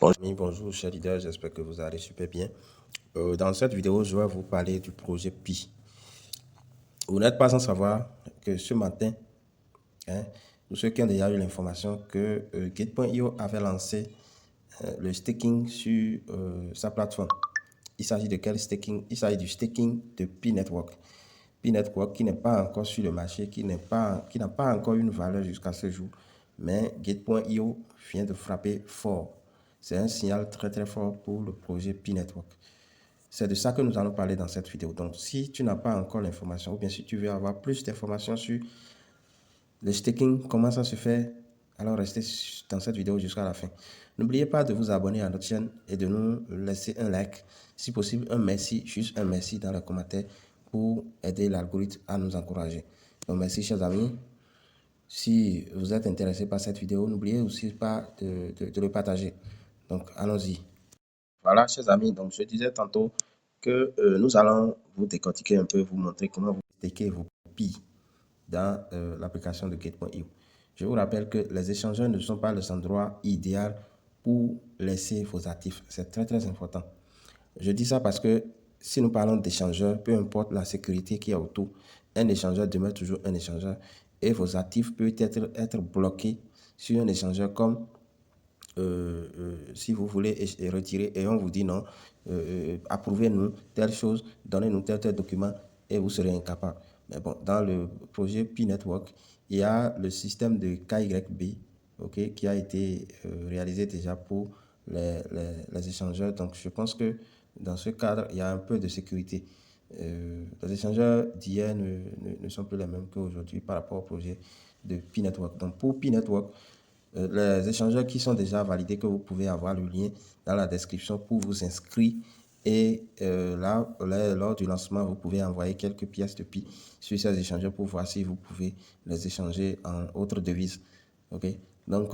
Bonjour amis, bonjour chers leaders, j'espère que vous allez super bien. Dans cette vidéo, je vais vous parler du projet Pi. Vous n'êtes pas sans savoir que ce matin, pour ceux qui ont déjà eu l'information que Gate.io avait lancé le staking sur sa plateforme. Il s'agit de quel staking? Il s'agit du staking de Pi Network. Pi Network qui n'est pas encore sur le marché, qui n'a pas encore une valeur jusqu'à ce jour. Mais Gate.io vient de frapper fort. C'est un signal très très fort pour le projet Pi Network. C'est de ça que nous allons parler dans cette vidéo. Donc, si tu n'as pas encore l'information, ou bien si tu veux avoir plus d'informations sur le staking, comment ça se fait, alors restez dans cette vidéo jusqu'à la fin. N'oubliez pas de vous abonner à notre chaîne et de nous laisser un like, si possible un merci, juste un merci dans les commentaires pour aider l'algorithme à nous encourager. Donc, merci chers amis. Si vous êtes intéressé par cette vidéo, n'oubliez aussi pas de le partager. Donc, allons-y. Voilà, chers amis, donc je disais tantôt que nous allons vous décortiquer un peu, vous montrer comment vous staker vos Pi dans l'application de Gate.io. Je vous rappelle que les échangeurs ne sont pas les endroits idéaux pour laisser vos actifs. C'est très, très important. Je dis ça parce que si nous parlons d'échangeurs, peu importe la sécurité qu'il y a autour, un échangeur demeure toujours un échangeur et vos actifs peuvent être bloqués sur un échangeur comme si vous voulez retirer et on vous dit non, approuvez-nous telle chose, donnez-nous tel document et vous serez incapable. Mais bon, dans le projet Pi Network, il y a le système de KYB, ok, qui a été réalisé déjà pour les échangeurs. Donc, je pense que dans ce cadre, il y a un peu de sécurité. Les échangeurs d'hier ne sont plus les mêmes qu'aujourd'hui par rapport au projet de Pi Network. Donc, pour Pi Network, les échangeurs qui sont déjà validés, que vous pouvez avoir le lien dans la description pour vous inscrire. Et là, lors du lancement, vous pouvez envoyer quelques pièces de Pi sur ces échangeurs pour voir si vous pouvez les échanger en autres devises. Ok, donc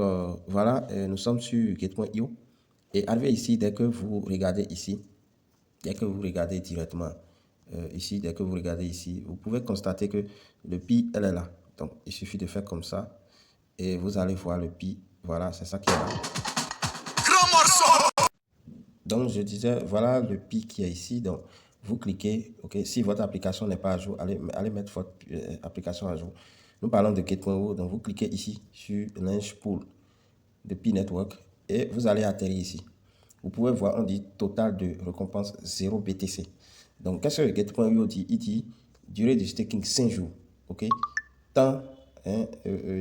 voilà, nous sommes sur Gate.io. Et arrivé ici, dès que vous regardez ici, dès que vous regardez directement ici, dès que vous regardez ici, vous pouvez constater que le Pi, elle est là. Donc, il suffit de faire comme ça et vous allez voir le Pi. Voilà, c'est ça qui est là. Donc, je disais, voilà le Pi qui est ici. Donc, vous cliquez, ok, si votre application n'est pas à jour, allez mettre votre application à jour. Nous parlons de Gate.io, donc vous cliquez ici sur Launch Pool de Pi Network et vous allez atterrir ici. Vous pouvez voir, on dit total de récompense 0 BTC. Donc, qu'est-ce que le Gate.io dit? Il dit durée de staking 5 jours. Ok, temps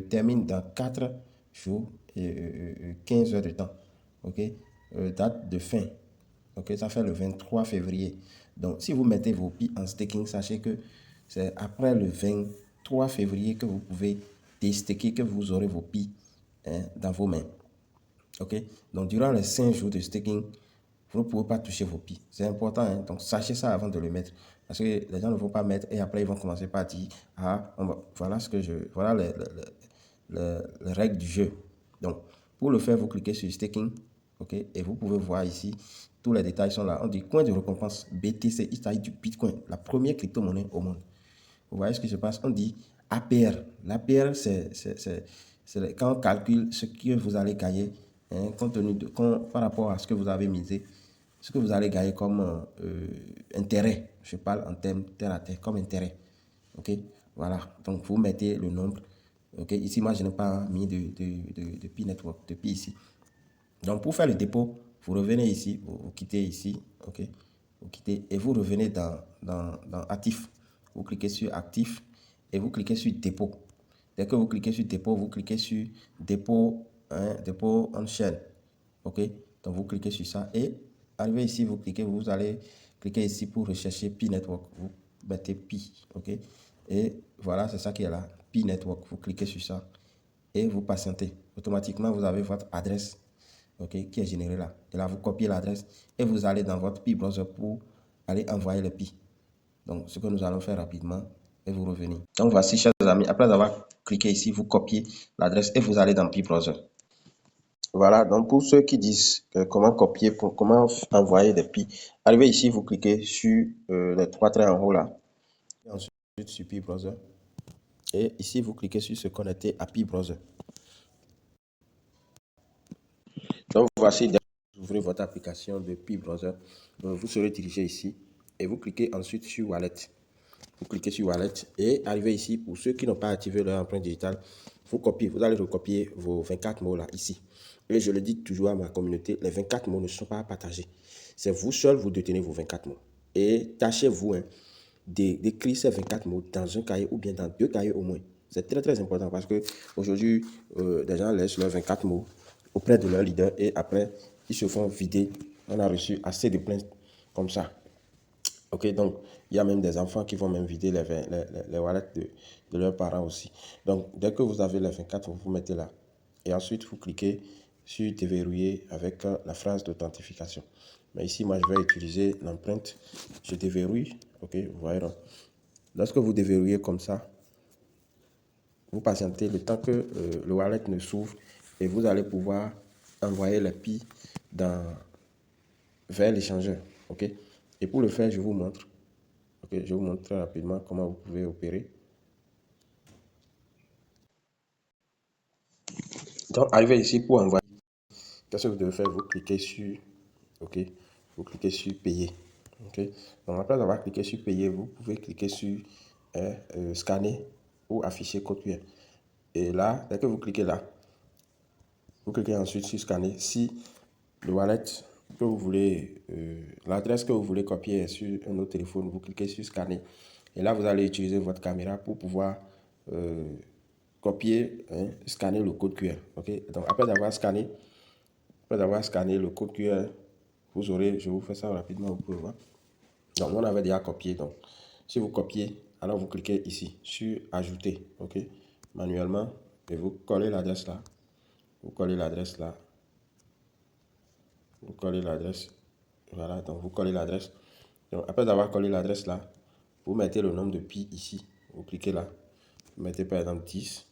termine dans 4 jours et 15 heures de temps. Ok, date de fin. Ok, ça fait le 23 février. Donc, si vous mettez vos Pi en staking, sachez que c'est après le 23 février que vous pouvez déstaker, que vous aurez vos Pi dans vos mains. Ok, donc durant les 5 jours de staking, vous ne pouvez pas toucher vos Pi. C'est important, hein? Donc sachez ça avant de le mettre. Parce que les gens ne vont pas mettre et après ils vont commencer par dire, ah, voilà ce que voilà les règles du jeu. Donc, pour le faire, vous cliquez sur staking, ok, et vous pouvez voir ici, tous les détails sont là. On dit coin de récompense BTC, il s'agit du Bitcoin, la première crypto-monnaie au monde. Vous voyez ce qui se passe? On dit APR. L'APR, c'est quand on calcule ce que vous allez gagner, hein, par rapport à ce que vous avez misé, ce que vous allez gagner comme intérêt. Je parle en termes terre à terre, comme intérêt. Ok, voilà. Donc, vous mettez le nombre. Ok, ici, moi, je n'ai pas mis de Pi Network, de Pi ici. Donc, pour faire le dépôt, vous revenez ici, vous quittez ici, ok, vous quittez et vous revenez dans Actif. Vous cliquez sur Actif et vous cliquez sur Dépôt. Dès que vous cliquez sur Dépôt, vous cliquez sur Dépôt, dépôt en chaîne, ok. Donc, vous cliquez sur ça et arrivé ici, vous allez cliquer ici pour rechercher Pi Network. Vous mettez Pi, ok. Et voilà, c'est ça qui est là, Pi Network. Vous cliquez sur ça et vous patientez. Automatiquement, vous avez votre adresse, ok, qui est générée là. Et là, vous copiez l'adresse et vous allez dans votre Pi browser pour aller envoyer le Pi. Donc, ce que nous allons faire rapidement et vous revenez. Donc, voici, chers amis, après avoir cliqué ici, vous copiez l'adresse et vous allez dans Pi browser. Voilà, donc pour ceux qui disent comment copier, comment envoyer des Pi, arrivez ici, vous cliquez sur les 3 traits en haut là. Et ensuite, sur Pi browser. Et ici, vous cliquez sur se connecter à Pi browser. Donc, voici, ouvrez votre application de Pi Browser, vous serez dirigé ici et vous cliquez ensuite sur Wallet. Vous cliquez sur Wallet et arrivez ici. Pour ceux qui n'ont pas activé leur empreinte digitale, vous allez recopier vos 24 mots là, ici. Et je le dis toujours à ma communauté, les 24 mots ne sont pas partagés. C'est vous seul, vous détenez vos 24 mots. Et tâchez-vous d'écrire ces 24 mots dans un cahier ou bien dans 2 cahiers au moins. C'est très très important parce que aujourd'hui, des gens laissent leurs 24 mots auprès de leur leader et après, ils se font vider. On a reçu assez de plaintes comme ça. Ok, donc il y a même des enfants qui vont même vider les wallets de leurs parents aussi. Donc, dès que vous avez les 24, vous mettez là. Et ensuite, vous cliquez sur déverrouiller avec la phrase d'authentification. Mais ici, moi, je vais utiliser l'empreinte. Je déverrouille. Ok, vous voyez donc. Lorsque vous déverrouillez comme ça, vous patientez le temps que le wallet ne s'ouvre et vous allez pouvoir envoyer les pi vers l'échangeur. Ok, et pour le faire, je vous montre. Ok, je vous montre très rapidement comment vous pouvez opérer. Donc, arrivez ici pour envoyer. Qu'est-ce que vous devez faire? Vous cliquez sur, ok, vous cliquez sur payer. Ok, donc après avoir cliqué sur payer, vous pouvez cliquer sur scanner ou afficher code QR. Et là, dès que vous cliquez là, vous cliquez ensuite sur scanner. Si le wallet que vous voulez, l'adresse que vous voulez copier est sur un autre téléphone, vous cliquez sur scanner. Et là, vous allez utiliser votre caméra pour pouvoir copier, scanner le code QR. Ok, donc après avoir scanné le code QR, vous aurez, je vous fais ça rapidement, vous pouvez voir. Donc, on avait déjà copié. Donc, si vous copiez, alors vous cliquez ici sur ajouter, ok, manuellement, et vous collez l'adresse là. Vous collez l'adresse là. Vous collez l'adresse. Voilà, donc vous collez l'adresse. Donc, après avoir collé l'adresse là, vous mettez le nombre de pi ici. Vous cliquez là. Vous mettez par exemple 10.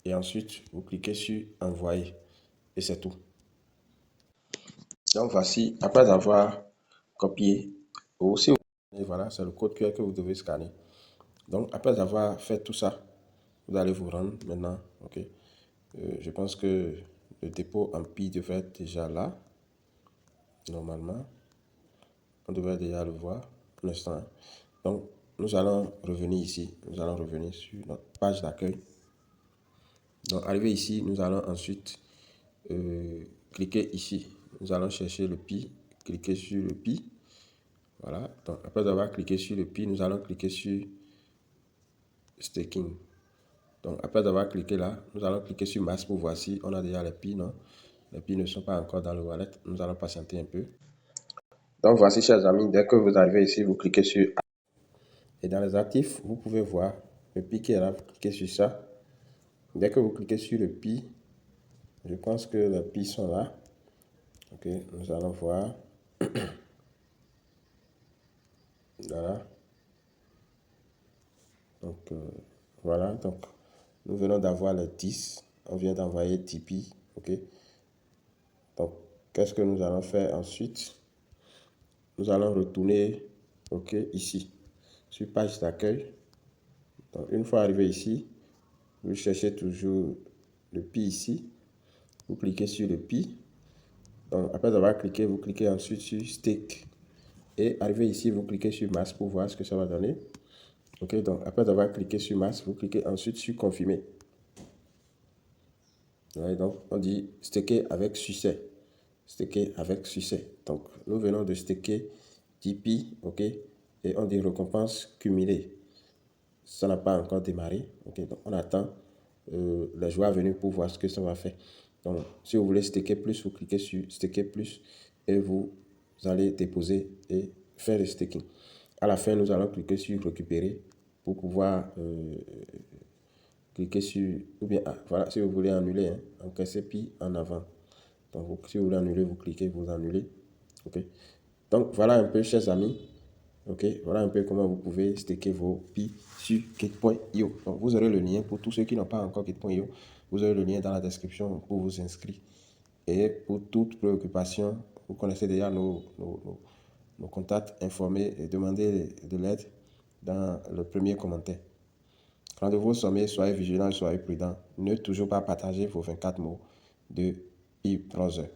Et ensuite, vous cliquez sur envoyer. Et c'est tout. Donc voici, après avoir copié, aussi, et voilà, c'est le code QR que vous devez scanner. Donc après avoir fait tout ça, vous allez vous rendre maintenant, ok. Je pense que le dépôt en pi devrait être déjà là, normalement. On devrait déjà le voir pour l'instant. Donc nous allons revenir ici, nous allons revenir sur notre page d'accueil. Donc arrivé ici, nous allons ensuite cliquer ici. Nous allons chercher le pi, cliquer sur le pi. Voilà, donc après avoir cliqué sur le pi, nous allons cliquer sur staking. Donc après avoir cliqué là, nous allons cliquer sur masse pour voir si on a déjà les pi, non? Les pi ne sont pas encore dans le wallet, nous allons patienter un peu. Donc voici, chers amis, dès que vous arrivez ici, vous cliquez sur et dans les actifs, vous pouvez voir le pi qui est là, vous cliquez sur ça. Dès que vous cliquez sur le pi, je pense que les pi sont là. Ok, nous allons voir. Voilà. Donc, voilà. Donc, nous venons d'avoir les 10. On vient d'envoyer Tipeee. OK. Donc, qu'est-ce que nous allons faire ensuite? Nous allons retourner, OK, ici, sur page d'accueil. Donc, une fois arrivé ici, vous cherchez toujours le pi ici. Vous cliquez sur le pi. Donc, après avoir cliqué, vous cliquez ensuite sur stake. Et arrivé ici, vous cliquez sur masse pour voir ce que ça va donner. Ok, donc après avoir cliqué sur masse, vous cliquez ensuite sur confirmer. Ouais, donc on dit staker avec succès. Staker avec succès. Donc nous venons de staker Tipeee, ok, et on dit récompense cumulée. Ça n'a pas encore démarré, ok, donc on attend les joueurs venus pour voir ce que ça va faire. Donc si vous voulez staker plus, vous cliquez sur staker plus et vous allez déposer et faire le staking. À la fin, nous allons cliquer sur récupérer pour pouvoir cliquer sur, ou bien, voilà, si vous voulez annuler, hein, encaisser puis en avant. Donc, si vous voulez annuler, vous cliquez, vous annulez. OK. Donc, voilà un peu, chers amis. OK. Voilà un peu comment vous pouvez staker vos pi sur Gate.io. Donc, vous aurez le lien pour tous ceux qui n'ont pas encore Gate.io. Vous aurez le lien dans la description pour vous inscrire. Et pour toute préoccupation, vous connaissez déjà nos contacts, informés et demandez de l'aide dans le premier commentaire. Rendez-vous au sommet, soyez vigilants, soyez prudents. Ne toujours pas partager vos 24 mots de e-browser.